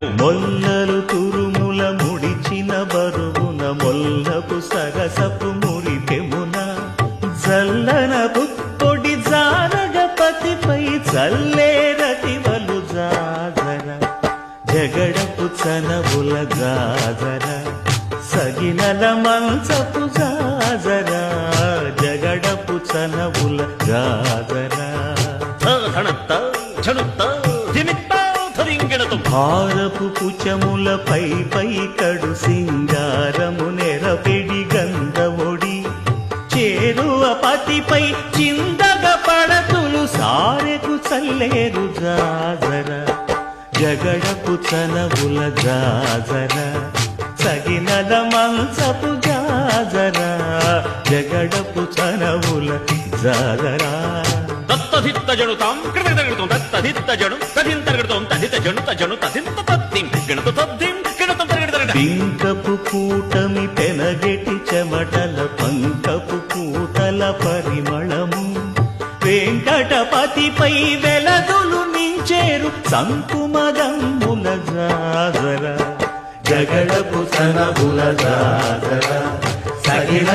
మొల్లలు తురుముల ముడిచిన బరువున మొల్లపు సగసపు మురిపెమున జల్లన పుప్పొడి జానగపతిపై చల్లేరతివలు జాజర జగడపు చనవుల జాజర సగినల మంచపు జాజర జగడపు చనవుల జాజర భారపు పుచములపై పై కడు సింగారము నెరపెడి గంధముడి చేరువ పతిపై చిందగ పడతులు సారెకు చల్లేరు జాజర జగడపు చనవుల జాజర సగినల మంచపు జాజర జగడపు చనవుల జాజర తత్తధిత్త జనుతాం కృతగడుతాం తత్తధిత్త జను తదింతరగడుతాం తదిత జను తజను తదింత తద్దిం గణత తద్దిం గణతం తరగడత పింకపు కూటమి పెనగెటి చెమటల పంకపు కూటల పరిమళము వెంకటపతిపై వెలదులు నించేరు సంకుమదమ్ముల జాజర జగడపు సనబుల జాజర సగిన